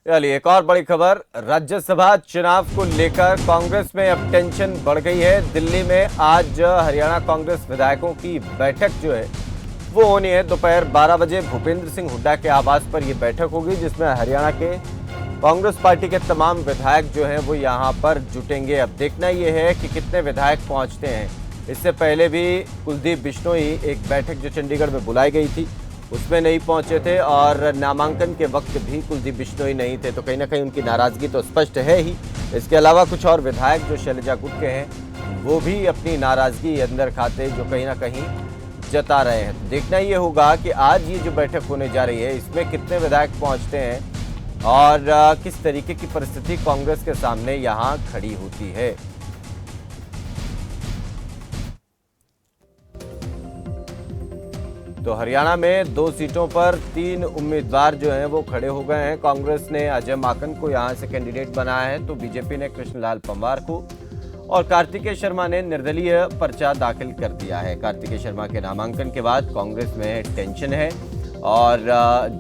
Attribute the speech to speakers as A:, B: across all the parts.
A: चलिए एक और बड़ी खबर, राज्यसभा चुनाव को लेकर कांग्रेस में अब टेंशन बढ़ गई है। दिल्ली में आज हरियाणा कांग्रेस विधायकों की बैठक जो है वो होनी है। दोपहर 12 बजे भूपेंद्र सिंह हुड्डा के आवास पर यह बैठक होगी, जिसमें हरियाणा के कांग्रेस पार्टी के तमाम विधायक जो हैं वो यहां पर जुटेंगे। अब देखना यह है कि कितने विधायक पहुंचते हैं। इससे पहले भी कुलदीप बिश्नोई एक बैठक जो चंडीगढ़ में बुलाई गई थी उसमें नहीं पहुंचे थे, और नामांकन के वक्त भी कुलदीप बिश्नोई नहीं थे, तो कहीं ना कहीं उनकी नाराजगी तो स्पष्ट है ही। इसके अलावा कुछ और विधायक जो शैलजा गुट के हैं वो भी अपनी नाराजगी अंदर खाते जो कहीं ना कहीं जता रहे हैं। तो देखना ये होगा कि आज ये जो बैठक होने जा रही है इसमें कितने विधायक पहुंचते हैं और किस तरीके की परिस्थिति कांग्रेस के सामने यहाँ खड़ी होती है। तो हरियाणा में 2 सीटों पर 3 उम्मीदवार जो हैं वो खड़े हो गए हैं। कांग्रेस ने अजय माकन को यहां से कैंडिडेट बनाया है, तो बीजेपी ने कृष्णलाल पंवार को, और कार्तिकेय शर्मा ने निर्दलीय पर्चा दाखिल कर दिया है। कार्तिकेय शर्मा के नामांकन के बाद कांग्रेस में टेंशन है और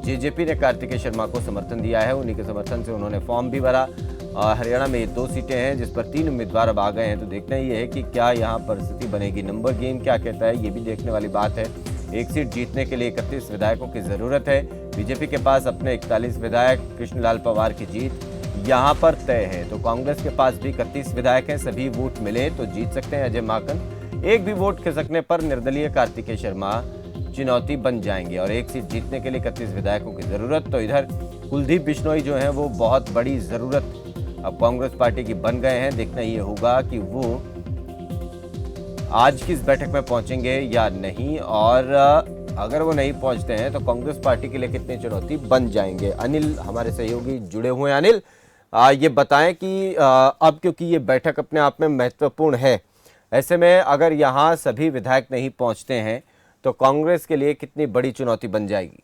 A: जेजेपी ने कार्तिकेय शर्मा को समर्थन दिया है। उन्हीं के समर्थन से उन्होंने फॉर्म भी भरा। हरियाणा में ये 2 सीटें हैं जिस पर 3 उम्मीदवार अब आ गए हैं। तो देखना ये है कि क्या यहाँ परिस्थिति बनेगी। नंबर गेम क्या कहता है ये भी देखने वाली बात है। एक सीट जीतने के लिए 31 विधायकों की जरूरत है। बीजेपी के पास अपने 41 विधायक, कृष्णलाल पंवार की जीत यहां पर तय है। तो कांग्रेस के पास भी 31 विधायक हैं, सभी वोट मिले तो जीत सकते हैं अजय माकन। एक भी वोट खिसकने पर निर्दलीय कार्तिकेय शर्मा चुनौती बन जाएंगे, और एक सीट जीतने के लिए 31 विधायकों की जरूरत। तो इधर कुलदीप बिश्नोई जो है वो बहुत बड़ी जरूरत अब कांग्रेस पार्टी की बन गए हैं। देखना ये होगा कि वो आज किस बैठक में पहुंचेंगे या नहीं, और अगर वो नहीं पहुंचते हैं तो कांग्रेस पार्टी के लिए कितनी चुनौती बन जाएंगे। अनिल हमारे सहयोगी जुड़े हुए हैं। अनिल, ये बताएं कि अब क्योंकि ये बैठक अपने आप में महत्वपूर्ण है, ऐसे में अगर यहाँ सभी विधायक नहीं पहुंचते हैं तो कांग्रेस के लिए कितनी बड़ी चुनौती बन जाएगी।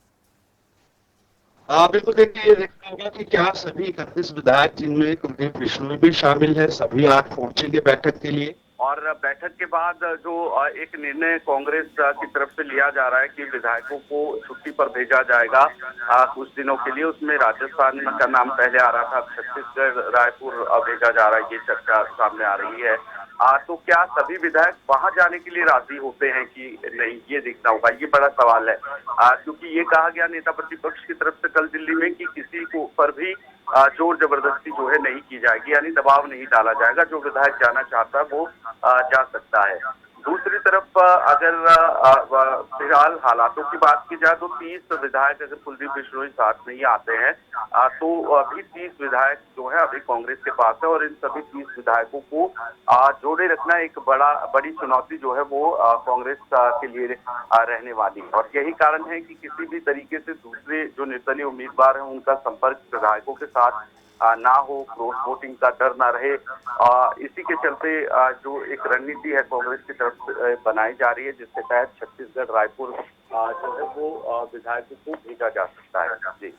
B: बिल्कुल। देखिए, ये देखना होगा कि क्या सभी 31 विधायक, जिनमें कुलदीप बिश्नोई भी शामिल है, सभी आज पहुंचेंगे बैठक के लिए। और बैठक के बाद जो एक निर्णय कांग्रेस की तरफ से लिया जा रहा है कि विधायकों को छुट्टी पर भेजा जाएगा कुछ दिनों के लिए, उसमें राजस्थान का नाम पहले आ रहा था, छत्तीसगढ़, रायपुर भेजा जा रहा है, ये चर्चा सामने आ रही है। तो क्या सभी विधायक वहां जाने के लिए राजी होते हैं कि नहीं, ये देखना होगा, ये बड़ा सवाल है। क्योंकि ये कहा गया नेता प्रतिपक्ष की तरफ से कल दिल्ली में कि किसी को पर भी जोर जबरदस्ती जो है नहीं की जाएगी, यानी दबाव नहीं डाला जाएगा। जो विधायक जाना चाहता है वो जा सकता है। दूसरी तरफ अगर फिलहाल हालातों की बात की जाए तो 30 विधायक अगर कुलदीप बिश्नोई साथ नहीं आते हैं तो अभी 30 विधायक जो है अभी कांग्रेस के पास है, और इन सभी 30 विधायकों को जोड़े रखना एक बड़ी चुनौती जो है वो कांग्रेस के लिए रहने वाली है। और यही कारण है कि किसी भी तरीके से दूसरे जो निर्दलीय उम्मीदवार हैं उनका संपर्क विधायकों के साथ ना हो, क्रॉस वोटिंग का डर ना रहे। इसी के चलते जो एक रणनीति है कांग्रेस की तरफ से बनाई जा रही है, जिसके तहत छत्तीसगढ़, रायपुर जो है वो विधायकों को भेजा जा सकता है। जी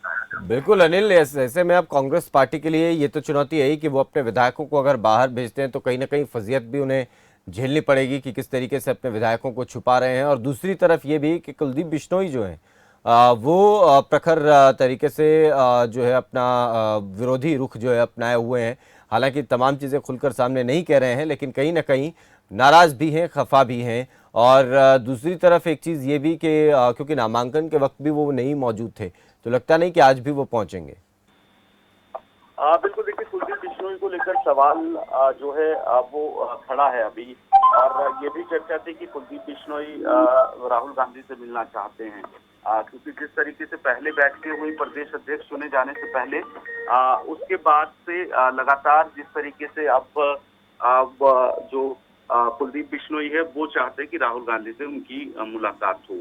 A: बिल्कुल अनिल, ऐसे में अब कांग्रेस पार्टी के लिए ये तो चुनौती है ही कि वो अपने विधायकों को अगर बाहर भेजते हैं तो कहीं ना कहीं फजीयत भी उन्हें झेलनी पड़ेगी कि किस तरीके से अपने विधायकों को छुपा रहे हैं। और दूसरी तरफ ये भी कि कुलदीप बिश्नोई जो है वो प्रखर तरीके से जो है अपना विरोधी रुख जो है अपनाए हुए हैं। हालांकि तमाम चीज़ें खुलकर सामने नहीं कह रहे हैं, लेकिन कहीं ना कहीं नाराज भी हैं, खफा भी हैं। और दूसरी तरफ एक चीज़ ये भी कि क्योंकि नामांकन के वक्त भी वो नहीं मौजूद थे, तो लगता नहीं कि आज भी वो पहुंचेंगे।
B: बिल्कुल। देखिए, कुलदीप बिश्नोई को लेकर सवाल जो है वो खड़ा है अभी। और ये भी चर्चा थी कि कुलदीप बिश्नोई राहुल गांधी से मिलना चाहते हैं, क्योंकि जिस तरीके से पहले बैठकें हुई प्रदेश अध्यक्ष चुने जाने से पहले, उसके बाद से लगातार जिस तरीके से अब जो कुलदीप बिश्नोई है वो चाहते हैं कि राहुल गांधी से उनकी मुलाकात हो।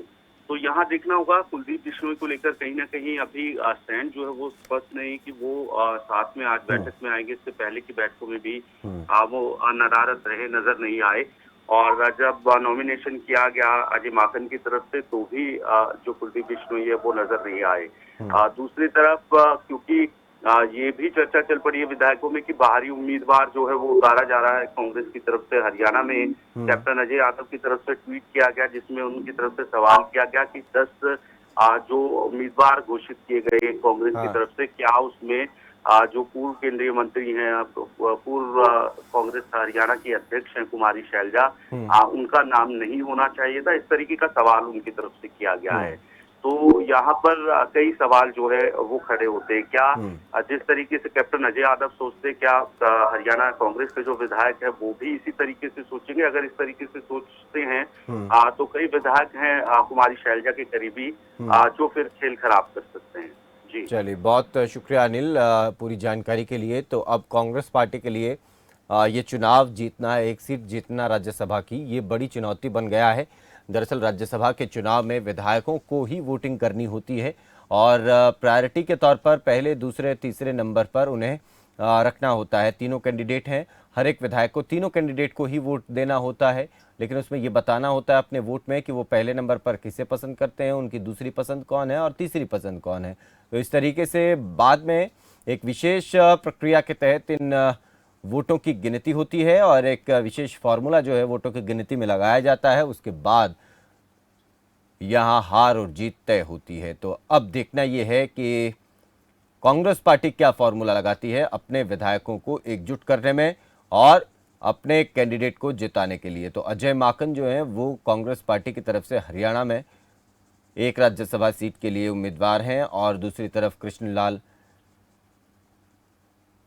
B: तो यहाँ देखना होगा कुलदीप बिश्नोई को लेकर कहीं ना कहीं अभी स्टैंड जो है वो स्पष्ट नहीं कि वो साथ में आज बैठक में आएंगे। इससे पहले की बैठकों में भी वो नदारद रहे, नजर नहीं आए। और जब नॉमिनेशन किया गया अजय माकन की तरफ से तो भी जो कुलदीप बिश्नोई है वो नजर नहीं आए। दूसरी तरफ क्योंकि ये भी चर्चा चल पड़ी है विधायकों में कि बाहरी उम्मीदवार जो है वो उतारा जा रहा है कांग्रेस की तरफ से। हरियाणा में कैप्टन अजय यादव की तरफ से ट्वीट किया गया जिसमें उनकी तरफ से सवाल किया गया कि 10 जो उम्मीदवार घोषित किए गए कांग्रेस की
A: हाँ।
B: तरफ से, क्या उसमें जो पूर्व केंद्रीय मंत्री हैं, पूर्व कांग्रेस हरियाणा की अध्यक्ष हैं कुमारी शैलजा, उनका नाम नहीं होना चाहिए था। इस तरीके का सवाल उनकी तरफ से किया गया है। तो यहाँ पर कई सवाल जो है वो खड़े होते हैं। क्या जिस तरीके से कैप्टन अजय यादव सोचते, क्या हरियाणा कांग्रेस के जो विधायक है वो भी इसी तरीके से सोचेंगे? अगर इस तरीके से सोचते हैं तो कई विधायक हैं कुमारी शैलजा के करीबी जो फिर खेल खराब कर सकते हैं। जी
A: चलिए, बहुत शुक्रिया अनिल पूरी जानकारी के लिए। तो अब कांग्रेस पार्टी के लिए ये चुनाव जीतना, एक सीट जीतना राज्यसभा की, ये बड़ी चुनौती बन गया है। दरअसल राज्यसभा के चुनाव में विधायकों को ही वोटिंग करनी होती है और प्रायोरिटी के तौर पर पहले, दूसरे, तीसरे नंबर पर उन्हें रखना होता है। तीनों कैंडिडेट हैं, हर एक विधायक को तीनों कैंडिडेट को ही वोट देना होता है, लेकिन उसमें ये बताना होता है अपने वोट में कि वो पहले नंबर पर किसे पसंद करते हैं, उनकी दूसरी पसंद कौन है और तीसरी पसंद कौन है। तो इस तरीके से बाद में एक विशेष प्रक्रिया के तहत इन वोटों की गिनती होती है और एक विशेष फार्मूला जो है वोटों की गिनती में लगाया जाता है। उसके बाद यहाँ हार और जीत तय होती है। तो अब देखना यह है कि कांग्रेस पार्टी क्या फार्मूला लगाती है अपने विधायकों को एकजुट करने में और अपने कैंडिडेट को जिताने के लिए। तो अजय माकन जो हैं वो कांग्रेस पार्टी की तरफ से हरियाणा में एक राज्यसभा सीट के लिए उम्मीदवार हैं और दूसरी तरफ कृष्णलाल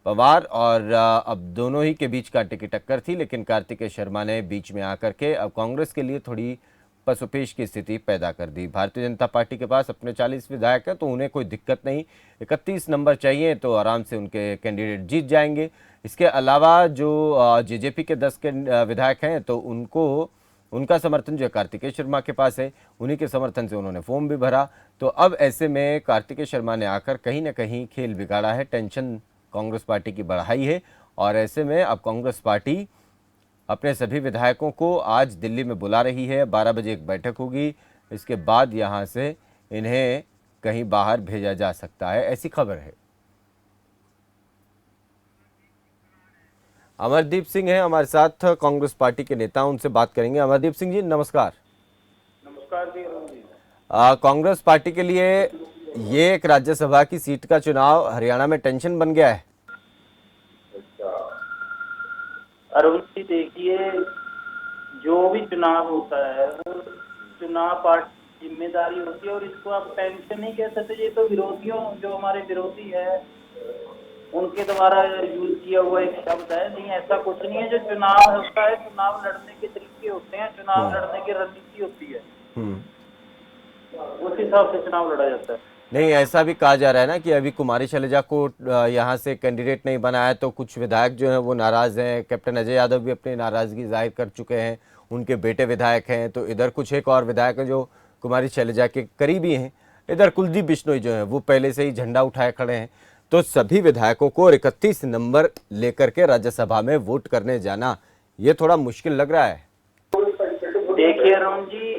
A: पवार, और अब दोनों ही के बीच कांटे की टक्कर थी, लेकिन कार्तिकेय शर्मा ने बीच में आकर के अब कांग्रेस के लिए थोड़ी पसोपेश की स्थिति पैदा कर दी। भारतीय जनता पार्टी के पास अपने 40 विधायक हैं तो उन्हें कोई दिक्कत नहीं, 31 नंबर चाहिए तो आराम से उनके कैंडिडेट जीत जाएंगे। इसके अलावा जो जेजेपी के 10 के विधायक हैं तो उनका समर्थन जो है कार्तिकेय शर्मा के पास है, उन्हीं के समर्थन से उन्होंने फॉर्म भी भरा। तो अब ऐसे में कार्तिकेय शर्मा ने आकर कहीं ना कहीं खेल बिगाड़ा है, टेंशन कांग्रेस पार्टी की बढ़ाई है और ऐसे में अब कांग्रेस पार्टी अपने सभी विधायकों को आज दिल्ली में बुला रही है। 12 बजे एक बैठक होगी, इसके बाद यहां से इन्हें कहीं बाहर भेजा जा सकता है, ऐसी खबर है। अमरदीप सिंह हैं हमारे साथ, कांग्रेस पार्टी के नेता, उनसे बात करेंगे। अमरदीप सिंह जी नमस्कार।
C: नमस्कार जी।
A: कांग्रेस पार्टी के लिए ये एक राज्यसभा की सीट का चुनाव हरियाणा में टेंशन बन गया है।
C: अरुण जी देखिए, जो भी चुनाव होता है वो चुनाव पार्टी जिम्मेदारी होती है और इसको आप टेंशन नहीं कह सकते। ये तो विरोधियों, जो हमारे विरोधी है उनके द्वारा यूज किया हुआ एक शब्द है। नहीं, ऐसा कुछ नहीं है। जो चुनाव होता है, चुनाव लड़ने के तरीके होते हैं, चुनाव लड़ने की रणनीति होती है, उस हिसाब से चुनाव लड़ा जाता है।
A: नहीं, ऐसा भी कहा जा रहा है ना कि अभी कुमारी शैलजा को यहाँ से कैंडिडेट नहीं बनाया तो कुछ विधायक जो हैं वो नाराज हैं। कैप्टन अजय यादव भी अपनी नाराजगी जाहिर कर चुके हैं, उनके बेटे विधायक हैं। तो इधर कुछ एक और विधायक हैं जो कुमारी शैलजा के करीबी हैं। इधर कुलदीप बिश्नोई जो हैं वो पहले से ही झंडा उठाए खड़े हैं। तो सभी विधायकों को 31 नंबर लेकर के राज्यसभा में वोट करने जाना ये थोड़ा मुश्किल लग रहा है।
C: देखिए अरुण जी,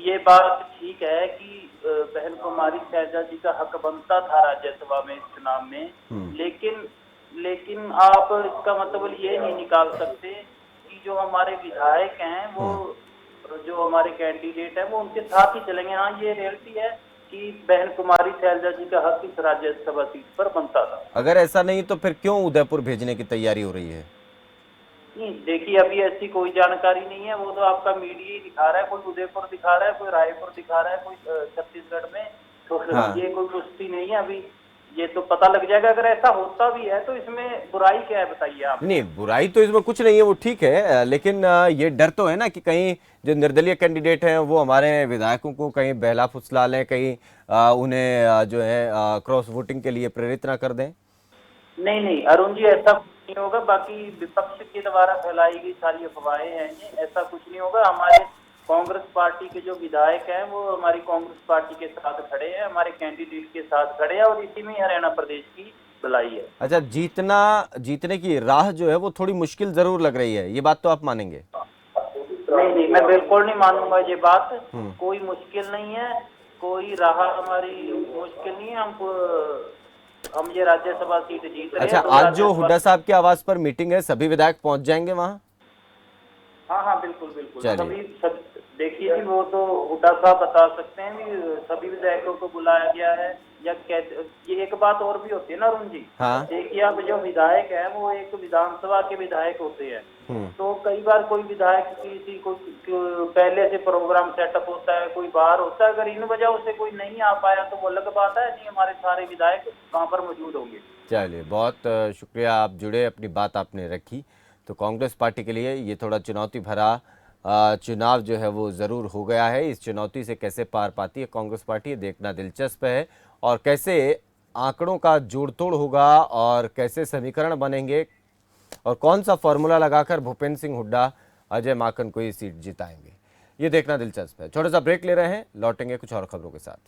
C: ये बात ठीक है कि बहन कुमारी शैलजा जी का हक बनता था राज्यसभा में इस चुनाव में, लेकिन आप इसका मतलब ये नहीं निकाल सकते कि जो हमारे विधायक हैं वो, जो हमारे कैंडिडेट हैं वो उनके साथ ही चलेंगे। हाँ, ये रियलिटी है कि बहन कुमारी शैलजा जी का हक इस राज्यसभा सीट पर बनता था।
A: अगर ऐसा नहीं तो फिर क्यों उदयपुर भेजने की तैयारी हो रही है?
C: नहीं देखिए, अभी ऐसी कोई जानकारी नहीं है। वो तो आपका मीडिया ही दिखा रहा है, कोई उदयपुर दिखा रहा है, कोई रायपुर दिखा रहा है, कोई छत्तीसगढ़ में। तो ये कोई पुष्टि नहीं है अभी, ये तो पता लग जाएगा। अगर ऐसा होता भी है तो इसमें बुराई क्या है बताइए आप?
A: नहीं, बुराई तो इसमें कुछ नहीं है, वो ठीक है, लेकिन ये डर तो है ना कि कहीं जो निर्दलीय कैंडिडेट हैं वो हमारे विधायकों को कहीं बहला फुसला लें, कहीं उन्हें जो है क्रॉस वोटिंग के लिए प्रेरित ना कर दें।
C: नहीं अरुण जी, ऐसा नहीं होगा। बाकी विपक्ष के द्वारा फैलाई गई सारी अफवाहें हैं, ऐसा कुछ नहीं होगा। हमारे कांग्रेस पार्टी के जो विधायक हैं वो हमारी कांग्रेस पार्टी के साथ खड़े हैं, हमारे कैंडिडेट के साथ खड़े हैं और इसी में हरियाणा प्रदेश की भलाई है।
A: अच्छा, जीतने की राह जो है वो थोड़ी मुश्किल जरूर लग रही है, ये बात तो आप मानेंगे?
C: नहीं, मैं बिल्कुल नहीं मानूंगा ये बात। कोई मुश्किल नहीं है, कोई राह हमारी मुश्किल नहीं है। हम ये राज्यसभा सीट जीत रहे हैं।
A: अच्छा, आज जो हुड्डा साहब के आवास पर मीटिंग है, सभी विधायक पहुंच जाएंगे वहां?
C: हाँ, बिल्कुल। देखिए जी, वो तो हुड्डा साहब बता सकते हैं कि सभी विधायकों को बुलाया गया है। या कैसे, ये एक बात और भी होती है ना अरुण जी।
A: हाँ।
C: देखिए अब जो विधायक है वो एक विधानसभा के विधायक होते हैं,
A: हम्म।
C: तो कई बार कोई विधायक किसी को पहले से प्रोग्राम सेटअप होता है, कोई बाहर होता है, अगर इन वजह से कोई नहीं आ पाया तो वो अलग बात है, नहीं हमारे सारे विधायक वहाँ पर मौजूद होंगे।
A: चलिए, बहुत शुक्रिया, आप जुड़े, अपनी बात आपने रखी। तो कांग्रेस पार्टी के लिए ये थोड़ा चुनौती भरा चुनाव जो है वो ज़रूर हो गया है। इस चुनौती से कैसे पार पाती है कांग्रेस पार्टी, ये देखना दिलचस्प है, और कैसे आंकड़ों का जोड़ तोड़ होगा और कैसे समीकरण बनेंगे और कौन सा फॉर्मूला लगाकर भूपेंद्र सिंह हुड्डा अजय माकन को ये सीट जिताएंगे, ये देखना दिलचस्प है। छोटा सा ब्रेक ले रहे हैं, लौटेंगे कुछ और खबरों के साथ।